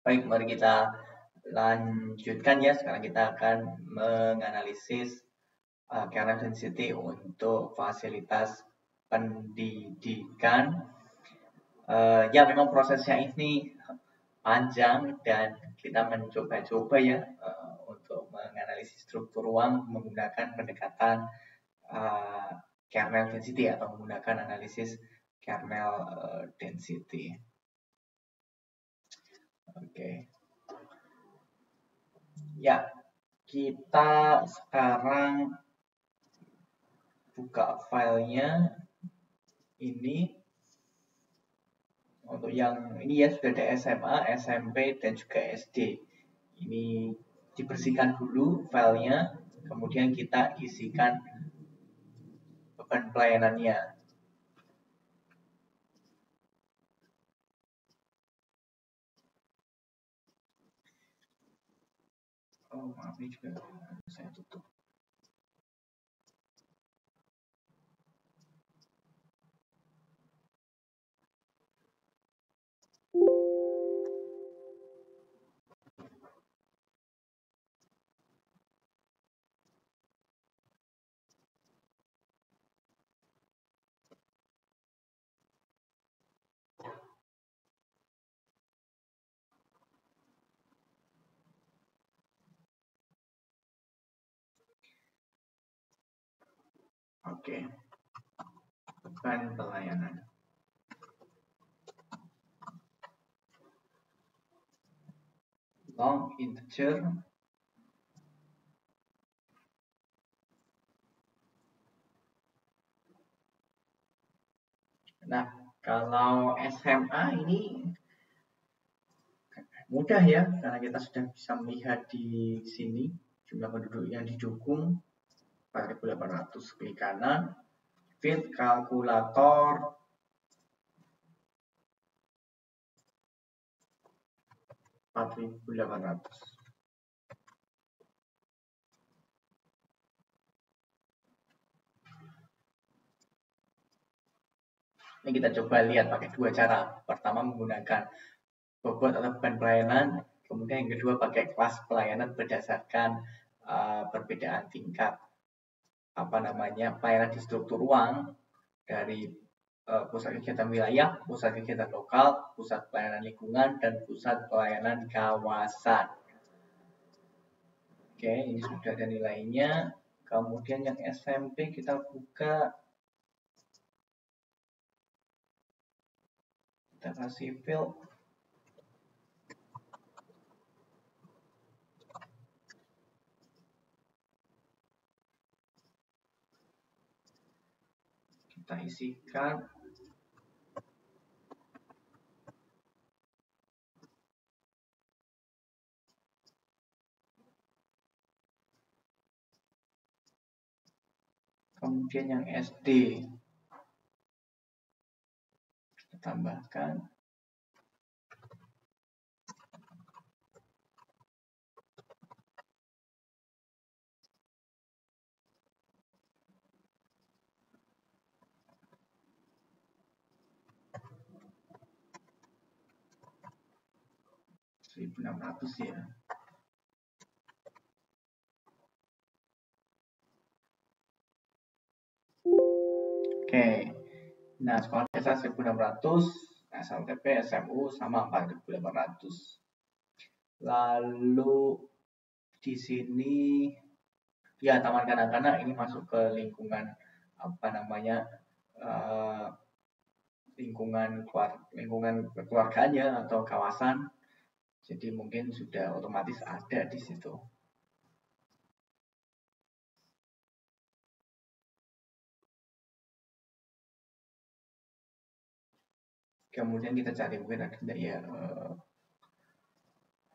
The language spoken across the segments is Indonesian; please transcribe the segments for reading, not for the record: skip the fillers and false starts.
Baik, mari kita lanjutkan ya. Sekarang kita akan menganalisis kernel density untuk fasilitas pendidikan. Ya, memang prosesnya ini panjang dan kita mencoba-coba ya untuk menganalisis struktur ruang menggunakan pendekatan kernel density atau menggunakan analisis kernel density. Oke. Ya, kita sekarang buka filenya ini. Untuk yang ini ya sudah ada SMA, SMP, dan juga SD. Ini dibersihkan dulu filenya, kemudian kita isikan beban pelayanannya. Oh, maaf, ini juga saya tutup. Oke. Beban pelayanan. Long integer. Nah, kalau SMA ini mudah ya, karena kita sudah bisa melihat di sini jumlah penduduk yang didukung 4.800. Klik kanan, fit kalkulator 4.800. Ini kita coba lihat pakai dua cara. Pertama menggunakan bobot atau beban pelayanan, kemudian yang kedua pakai kelas pelayanan berdasarkan perbedaan tingkat pelayanan di struktur ruang dari pusat kegiatan wilayah, pusat kegiatan lokal, pusat pelayanan lingkungan, dan pusat pelayanan kawasan. Oke, ini sudah ada nilainya. Kemudian yang SMP kita buka, kita kasih fill. Kita isikan. Kemudian yang SD kita tambahkan. Rp1.600 ya. Oke. Nah, sekolah dasar 1.600, SLTP, SMU sama 4.800. Lalu di sini ya taman kanak-kanak ini masuk ke lingkungan lingkungan keluarganya atau kawasan. Jadi mungkin sudah otomatis ada di situ. Kemudian kita cari mungkin ada enggak ya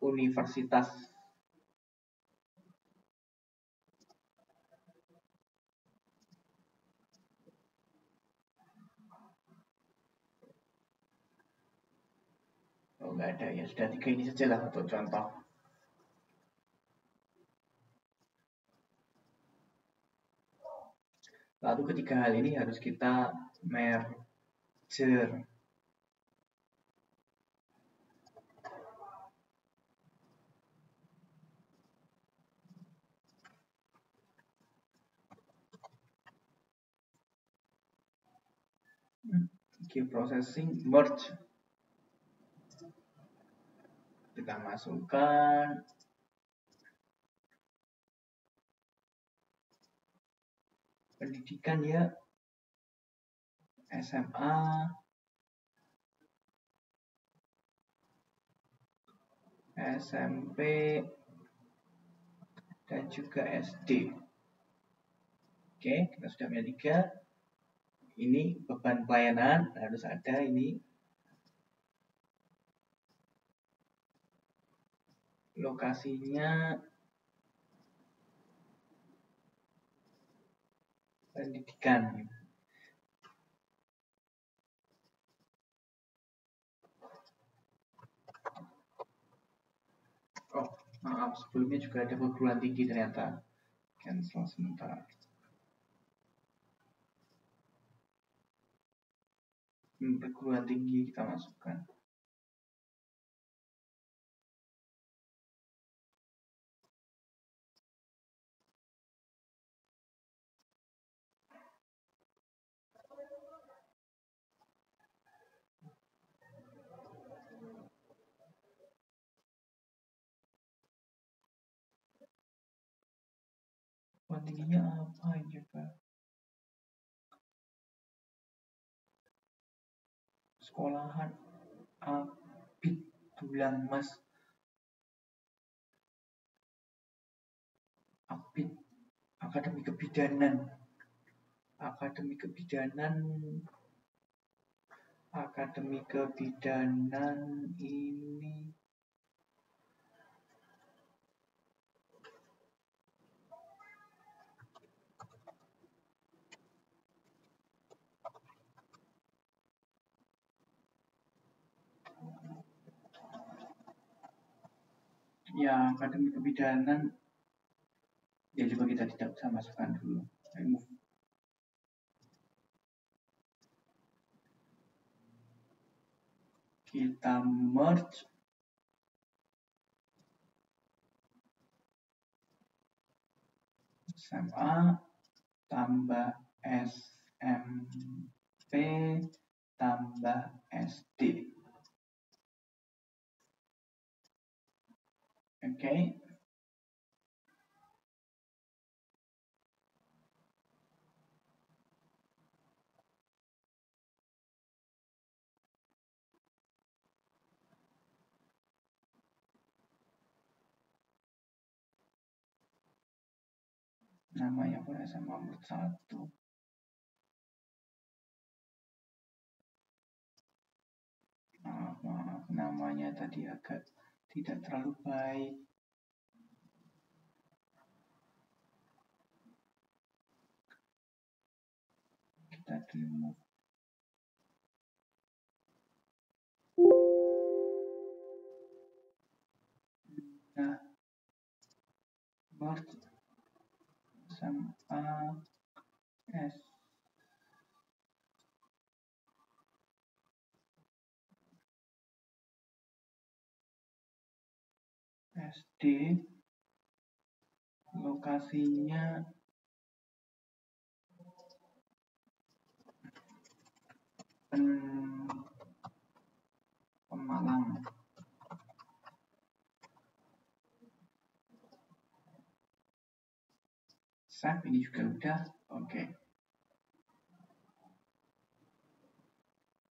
universitas. Oh, enggak ada ya, sudah 3 ini saja lah untuk contoh. Lalu ketiga hal ini harus kita merger. Keep processing, merge. Kita masukkan pendidikan ya, SMA, SMP, dan juga SD. Oke, kita sudah punya 3. Ini beban pelayanan harus ada ini. Lokasinya pendidikan. Oh, maaf, sebelumnya juga ada perguruan tinggi ternyata. Cancel sebentar. Perguruan tinggi kita masukkan. Perguruan tingginya apa ya coba? Sekolahan Abid Tulang Mas. Abid Akademi Kebidanan. Akademi Kebidanan ini ya, Akademi Kebidanan ya juga kita tidak bisa masukkan dulu. Remove. Kita merge. SMA tambah SMP tambah SD. Oke. Namanya pun SMA nomor 1. Maaf, namanya tadi agak tidak terlalu baik. Kita remove. Nah, merge SMA SD, lokasinya Pemalang. Save, ini juga udah. Oke.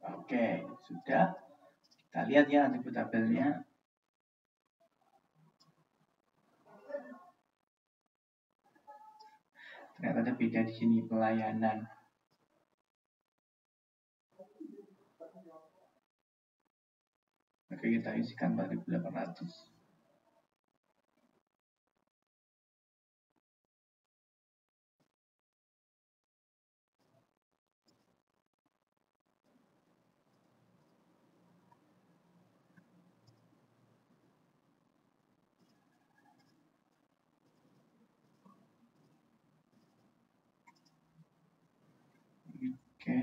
Oke, sudah. Kita lihat ya atribut tabelnya. Ternyata ada beda di sini pelayanan. Oke, kita isikan 4.800. Oke.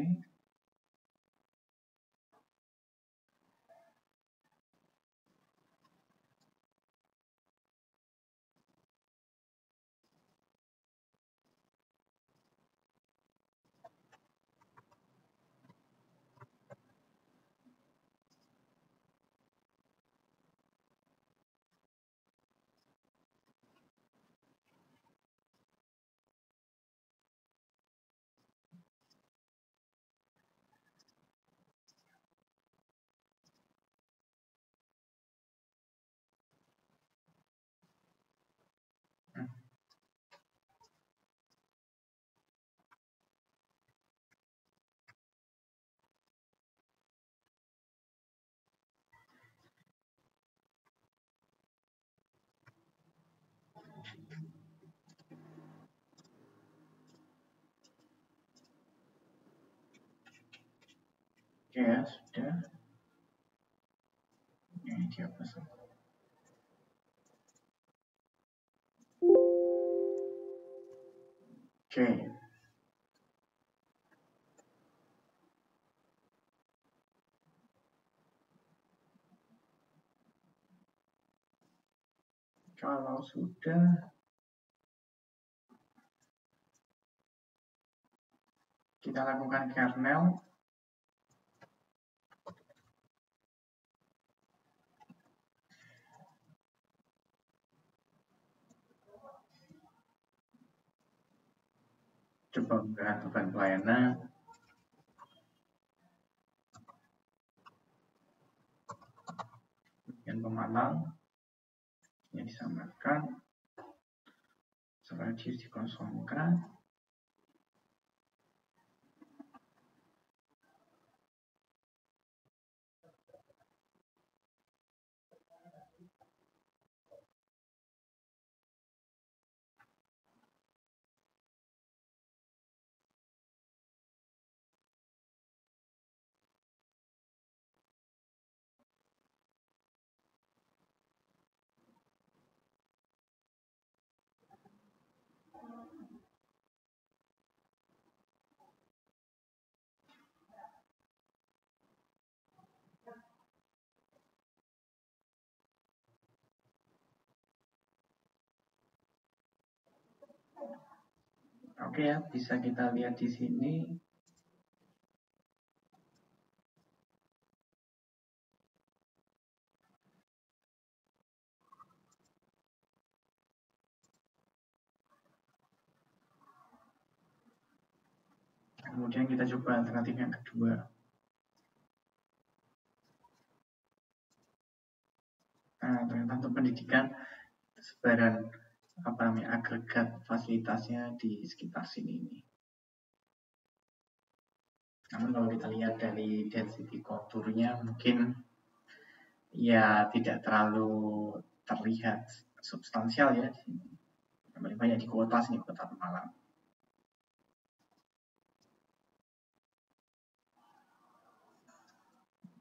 Oke ya, sudah. Ini dia pesan. Oke. Kalau sudah, kita lakukan kernel. Coba menggunakan beban pelayanan. Kemudian pemalang. Yang disamakan. Radius dikosongkan. Oke ya, bisa kita lihat di sini. Kemudian kita coba alternatif yang kedua. Nah, ternyata untuk pendidikan sebaran agregat fasilitasnya di sekitar sini ini. Namun kalau kita lihat dari density konturnya mungkin ya tidak terlalu terlihat substansial ya di sini. Paling banyak di kota sini, kota Pemalang.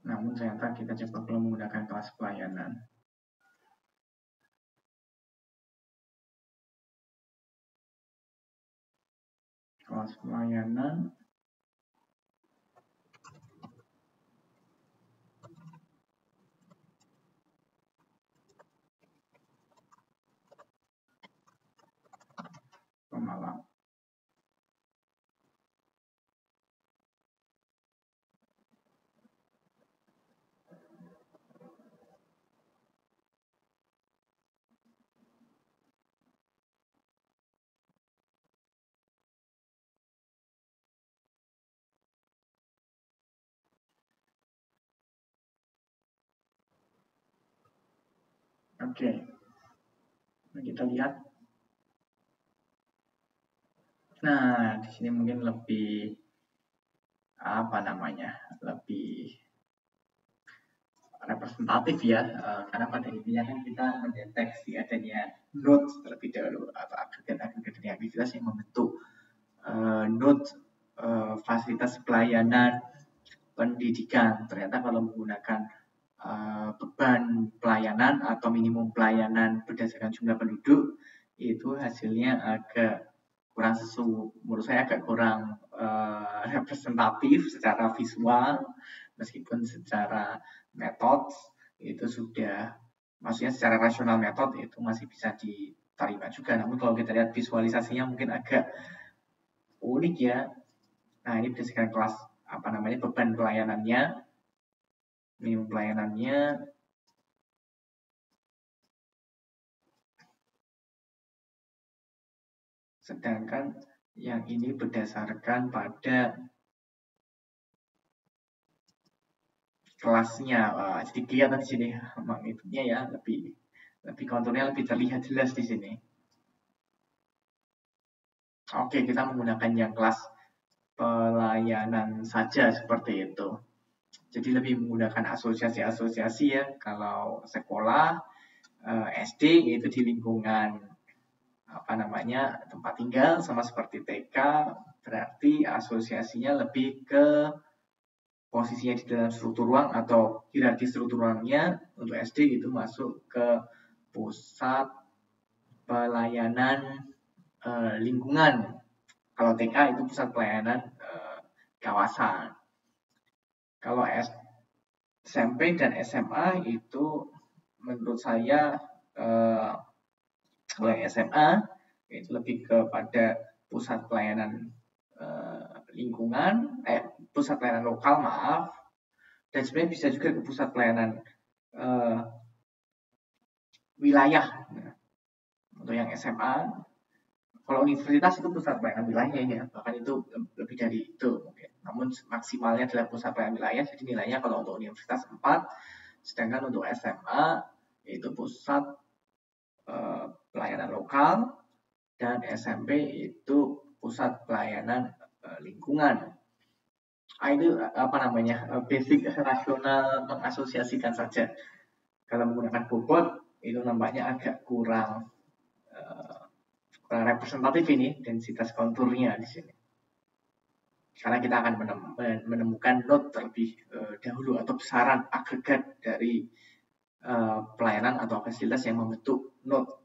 Namun ternyata kita coba belum menggunakan kelas pelayanan. Kelas pelayanan Pemalang. Oke. Nah, kita lihat. Nah, di sini mungkin lebih lebih representatif ya, karena pada intinya kan kita mendeteksi adanya node terlebih dahulu atau agregat-agregat dari aktivitas yang membentuk node fasilitas pelayanan pendidikan. Ternyata kalau menggunakan beban pelayanan atau minimum pelayanan berdasarkan jumlah penduduk itu hasilnya agak kurang menurut saya agak kurang representatif secara visual, meskipun secara metode itu sudah, maksudnya secara rasional metode itu masih bisa diterima juga. Namun kalau kita lihat visualisasinya mungkin agak unik ya. Nah, ini berdasarkan kelas beban pelayanannya, minimum pelayanannya, sedangkan yang ini berdasarkan pada kelasnya. Jadi kelihatan di sini magnitudenya ya, lebih konturnya lebih terlihat jelas di sini. Oke, kita menggunakan yang kelas pelayanan saja seperti itu. Jadi lebih menggunakan asosiasi-asosiasi ya. Kalau sekolah SD itu di lingkungan tempat tinggal, sama seperti TK, berarti asosiasinya lebih ke posisinya di dalam struktur ruang atau hierarki struktur ruangnya untuk SD itu masuk ke pusat pelayanan lingkungan. Kalau TK itu pusat pelayanan kawasan. Kalau SMP dan SMA itu menurut saya kalau yang SMA itu lebih kepada pusat pelayanan lingkungan, pusat pelayanan lokal, maaf, dan sebenarnya bisa juga ke pusat pelayanan wilayah. Untuk yang SMA, kalau universitas itu pusat pelayanan wilayahnya, bahkan itu lebih dari itu mungkin. Namun maksimalnya adalah pusat pelayanan wilayah, jadi nilainya kalau untuk universitas 4, sedangkan untuk SMA itu pusat pelayanan lokal, dan SMP itu pusat pelayanan lingkungan. Itu basic rasional mengasosiasikan saja. Kalau menggunakan bobot itu nampaknya agak kurang representatif ini densitas konturnya di sini. Karena kita akan menemukan node terlebih dahulu atau besaran agregat dari pelayanan atau fasilitas yang membentuk node